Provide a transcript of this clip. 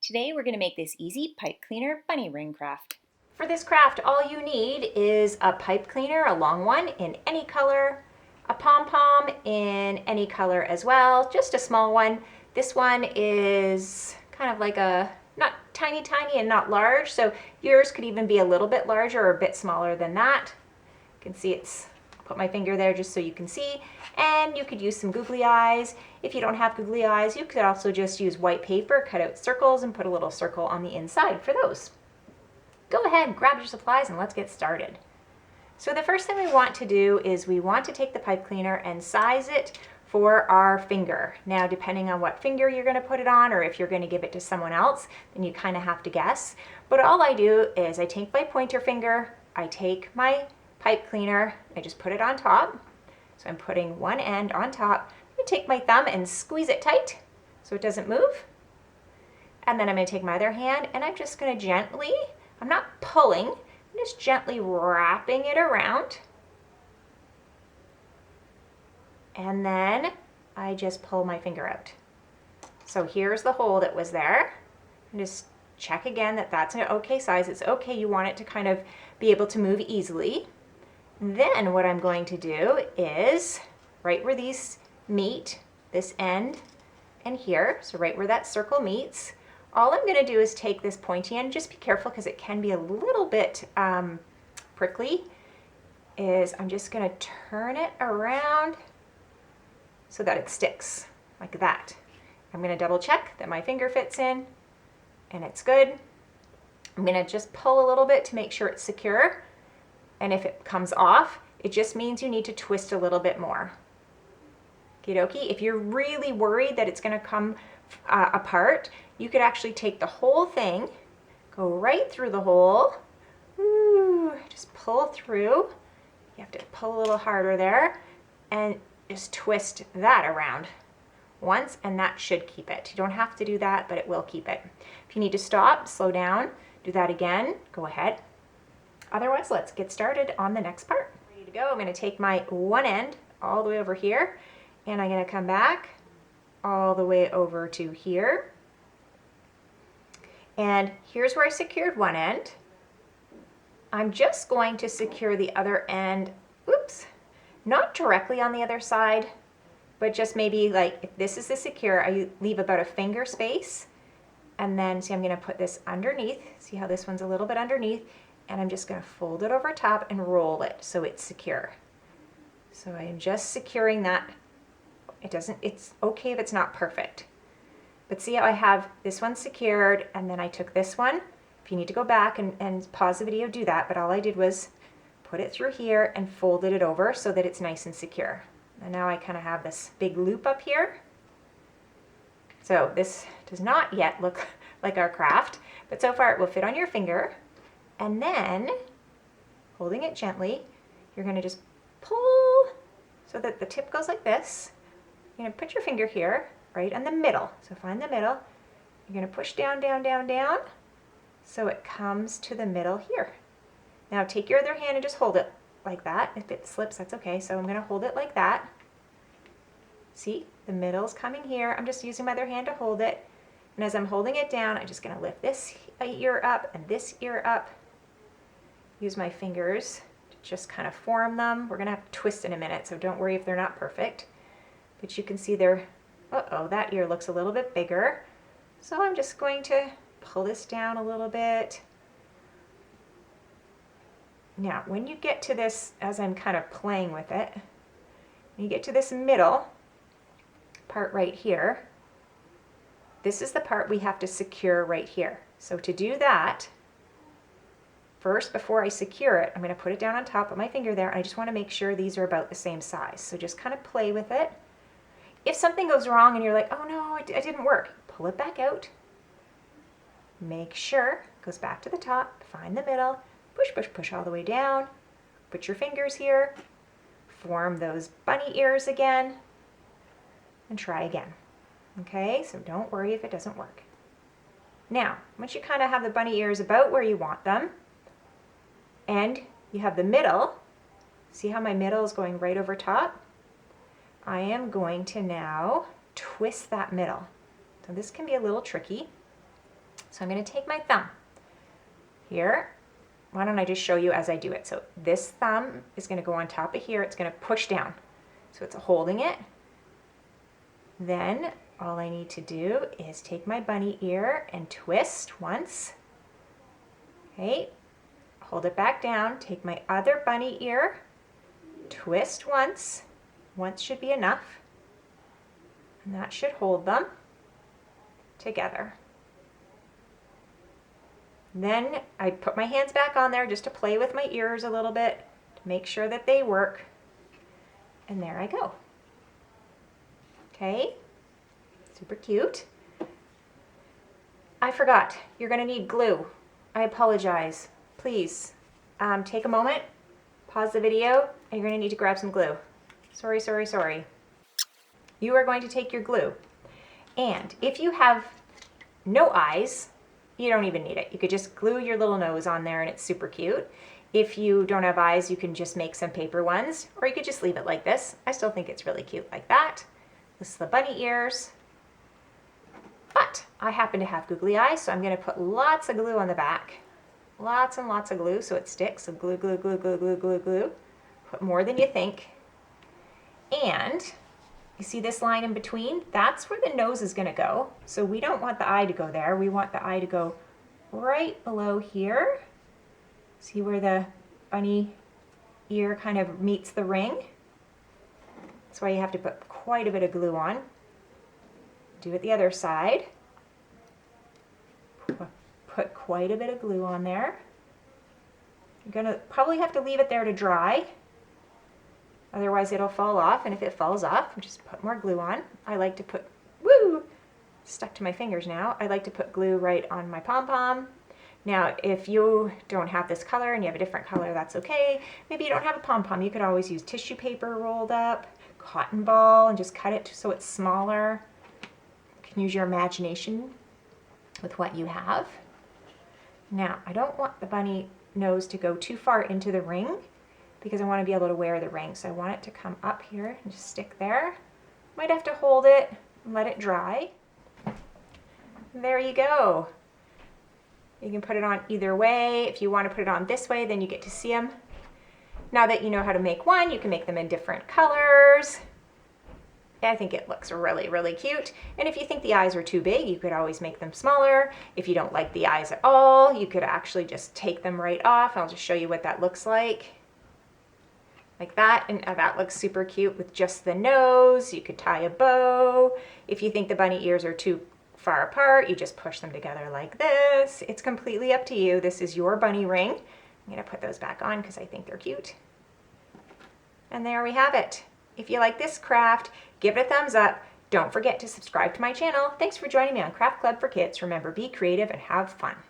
Today we're going to make this easy pipe cleaner bunny ring craft. For this craft, all you need is a pipe cleaner, a long one in any color, a pom-pom in any color as well, just a small one. This one is kind of like a, not tiny and not large, so yours could even be a little bit larger or a bit smaller than that. You can see I'll put my finger there just so you can see, and you could use some googly eyes. If you don't have googly eyes, you could also just use white paper, cut out circles, and put a little circle on the inside for those. Go ahead, grab your supplies, and let's get started. So the first thing we want to do is we want to take the pipe cleaner and size it for our finger. Now, depending on what finger you're going to put it on, or if you're going to give it to someone else, then you kind of have to guess. But all I do is I take my pointer finger, I take my pipe cleaner, I just put it on top. So I'm putting one end on top. I take my thumb and squeeze it tight so it doesn't move. And then I'm going to take my other hand and I'm just going to gently, I'm not pulling, I'm just gently wrapping it around. And then I just pull my finger out. So here's the hole that was there. And just check again that that's an okay size. It's okay, you want it to kind of be able to move easily. Then what I'm going to do is right where these meet, this end and here, so right where that circle meets, all I'm going to do is take this pointy end, just be careful because it can be a little bit prickly, is I'm just going to turn it around so that it sticks like that. I'm going to double check that my finger fits in and it's good. I'm going to just pull a little bit to make sure it's secure. And if it comes off, it just means you need to twist a little bit more. Okie dokie. If you're really worried that it's going to come apart, you could actually take the whole thing, go right through the hole, just pull through. You have to pull a little harder there and just twist that around once, and that should keep it. You don't have to do that, but it will keep it. If you need to stop, slow down, do that again, go ahead. Otherwise, let's get started on the next part. Ready to go. I'm going to take my one end all the way over here, and I'm going to come back all the way over to here. And here's where I secured one end. I'm just going to secure the other end, not directly on the other side, but just maybe like if this is the secure, I leave about a finger space. And then see, I'm going to put this underneath. See how this one's a little bit underneath? And I'm just going to fold it over top and roll it so it's secure. So I am just securing that. It's okay if it's not perfect. But see how I have this one secured, and then I took this one. If you need to go back and pause the video, do that. But all I did was put it through here and folded it over so that it's nice and secure. And now I kind of have this big loop up here. So this does not yet look like our craft, but so far it will fit on your finger. And then, holding it gently, you're going to just pull so that the tip goes like this. You're going to put your finger here, right in the middle. So find the middle. You're going to push down, down, down, down, so it comes to the middle here. Now take your other hand and just hold it like that. If it slips, that's okay. So I'm going to hold it like that. See, the middle's coming here. I'm just using my other hand to hold it. And as I'm holding it down, I'm just going to lift this ear up and this ear up. Use my fingers to just kind of form them. We're going to have to twist in a minute, so don't worry if they're not perfect. But you can see they're, that ear looks a little bit bigger. So I'm just going to pull this down a little bit. Now, when you get to this, as I'm kind of playing with it, when you get to this middle part right here, this is the part we have to secure right here. So to do that, first, before I secure it, I'm going to put it down on top of my finger there. I just want to make sure these are about the same size. So just kind of play with it. If something goes wrong and you're like, oh no, it didn't work, pull it back out. Make sure it goes back to the top, find the middle, push, push, push all the way down. Put your fingers here, form those bunny ears again, and try again. Okay, so don't worry if it doesn't work. Now, once you kind of have the bunny ears about where you want them, and you have the middle, see how my middle is going right over top? I am going to now twist that middle. So this can be a little tricky. So I'm going to take my thumb here. Why don't I just show you as I do it? So this thumb is going to go on top of here. It's going to push down. So it's holding it. Then all I need to do is take my bunny ear and twist once. Okay, hold it back down. Take my other bunny ear, twist once. Once should be enough. And that should hold them together. Then I put my hands back on there just to play with my ears a little bit to make sure that they work. And there I go. Okay, super cute. I forgot, you're gonna need glue. I apologize. Please take a moment, pause the video, and you're gonna need to grab some glue. Sorry, sorry, sorry. You are going to take your glue. And if you have no eyes, you don't even need it. You could just glue your little nose on there and it's super cute. If you don't have eyes, you can just make some paper ones, or you could just leave it like this. I still think it's really cute like that. This is the bunny ears. But I happen to have googly eyes, so I'm gonna put lots of glue on the back. Lots and lots of glue so it sticks. So glue, glue, glue, glue, glue, glue, glue. Put more than you think. And you see this line in between? That's where the nose is gonna go. So we don't want the eye to go there. We want the eye to go right below here. See where the bunny ear kind of meets the ring? That's why you have to put quite a bit of glue on. Do it the other side. Put quite a bit of glue on there. You're gonna probably have to leave it there to dry. Otherwise it'll fall off, and if it falls off, just put more glue on. I like to put, woo, stuck to my fingers now. I like to put glue right on my pom-pom. Now, if you don't have this color and you have a different color, that's okay. Maybe you don't have a pom-pom. You could always use tissue paper rolled up, cotton ball, and just cut it so it's smaller. You can use your imagination with what you have. Now, I don't want the bunny nose to go too far into the ring because I want to be able to wear the ring. So I want it to come up here and just stick there. Might have to hold it and let it dry. There you go. You can put it on either way. If you want to put it on this way, then you get to see them. Now that you know how to make one, you can make them in different colors. I think it looks really, really cute. And if you think the eyes are too big, you could always make them smaller. If you don't like the eyes at all, you could actually just take them right off. I'll just show you what that looks like that. And that looks super cute with just the nose. You could tie a bow. If you think the bunny ears are too far apart, you just push them together like this. It's completely up to you. This is your bunny ring. I'm gonna put those back on because I think they're cute. And there we have it. If you like this craft, give it a thumbs up. Don't forget to subscribe to my channel. Thanks for joining me on Craft Club for Kids. Remember, be creative and have fun.